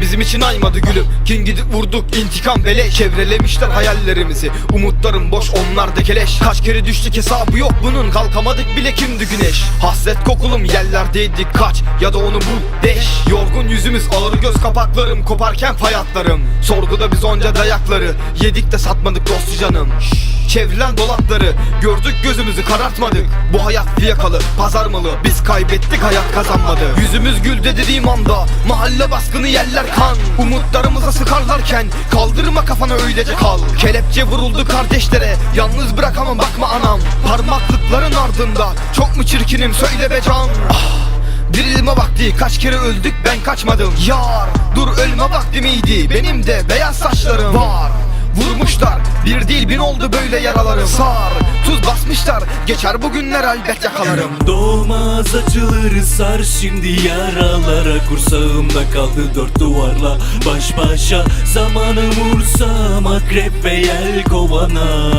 bizim için aymadı gülüm. Kin gidip vurduk intikam beleş. Çevrelemişler hayallerimizi, umutlarım boş, onlar da keleş. Kaç kere düştük hesabı yok bunun, kalkamadık bile kimdi güneş. Hasret kokulum yerlerdeydik, kaç ya da onu bul deş. Yorgun yüzümüz, ağır göz kapaklarım, koparken fay hatlarım. Sorguda biz onca dayakları yedik de satmadık dostu canım. Çevrilen dolapları gördük, gözümüzü karartmadık. Bu hayat fiyakalı, pazar malı, biz kaybettik, hayat kazanmadı. Yüzümüz güldü dediğim anda mahalle baskını yerler kan. Umutlarımıza sıkarlarken kaldırma kafanı, öylece kal. Kelepçe vuruldu kardeşlere, yalnız bırakamam bakma anam. Parmaklıkların ardında çok mu çirkinim söyle be can. Dirilme vakti, kaç kere öldük ben kaçmadım. Yar dur, ölme vakti miydi, benim de beyaz saçlarım var. Vurmuşlar, bir değil bin oldu böyle yaralarım. Sar, tuz basmışlar, geçer bu günler elbet yakalarım. Doğmaz acıları sar şimdi yaralara. Kursağımda kaldı dört duvarla baş başa. Zamanım vursam akrep ve yel kovana.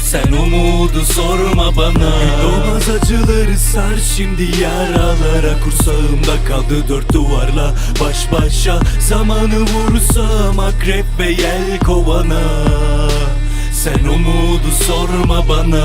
Sen umudu sorma bana. Doğmaz acıları sar şimdi yaralara. Kursağımda kaldı dört duvarla baş başa. Zamanı vursam akrep ve yel kovana. Sen umudu sorma bana.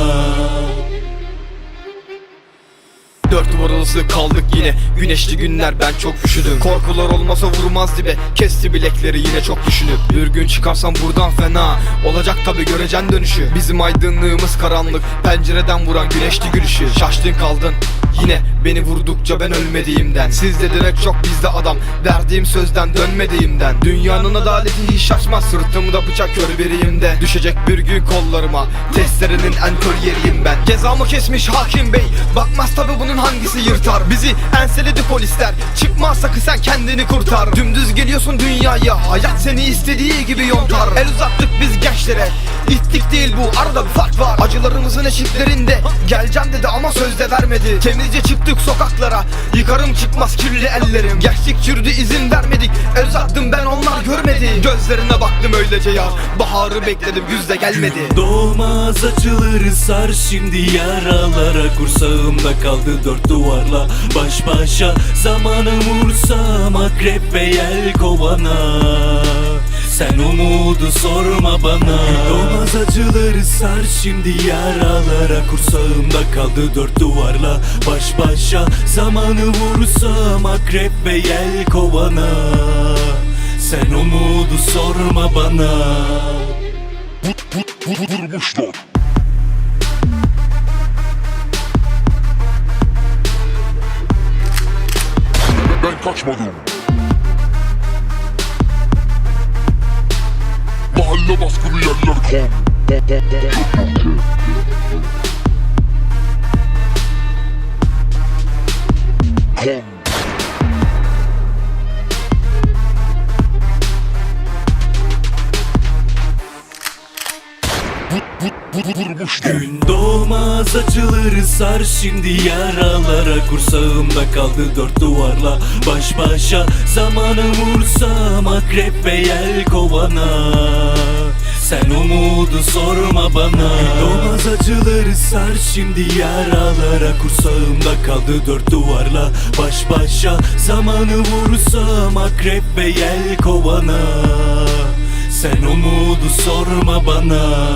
Dört duvar arası kaldık yine, güneşli günler, ben çok üşüdüm. Korkular olmasa vurmaz dibe, kesti bilekleri yine çok düşünüp. Bir gün çıkarsam buradan fena olacak tabi, göreceksin dönüşü. Bizim aydınlığımız karanlık, pencereden vuran güneşli gülüşü. Şaştın kaldın yine beni vurdukça ben ölmediğimden. Sizde direkt çok, bizde adam, verdiğim sözden dönmediğimden. Dünyanın adaleti hiç şaşmaz, sırtımda bıçak kör biriyimde. Düşecek bir gün kollarıma, testerenin en kör yeriyim ben. Cezamı kesmiş hakim bey, bakmaz tabi bunun hangisi yırtar. Bizi enseledi polisler, çıkma sakın sen kendini kurtar. Dümdüz geliyorsun dünyaya, hayat seni istediği gibi yontar. El uzattık biz gençlere, ittik değil bu, arada bir fark var. Acılarımızın eşiklerinde geleceğim dedi ama sözde vermedi. Temizce çıktık sokaklara, yıkarım çıkmaz kirli ellerim. Gençlik çürüdü, izin vermedik, el uzattım ben onlar görmedi. Gözlerine baktım öylece yar, baharı bekledim güz de gelmedi. Doğmaz acıları sar şimdi yaralara. Kursağımda kaldı dört duvarla baş başa. Zamanım vursam akrep ve yel kovana. Sen umudu sorma bana. Doğmaz acıları sar şimdi yaralara. Kursağımda kaldı dört duvarla baş başa. Zamanı vursam akrep ve yel kovana. Sen umudu sorma bana. Vurmuşlar. Ben kaçmadım. Mahalle baskını yerler kan. Kan. Vurmuşlar. Gün doğmaz acıları sar şimdi yaralara. Kursağımda kaldı dört duvarla baş başa. Zamanım vursam akrep ve yel kovana. Sen umudu sorma bana. Doğmaz acıları sar şimdi yaralara. Kursağımda kaldı dört duvarla baş başa. Zamanı vursam akrep ve yel kovana. Sen umudu sorma bana.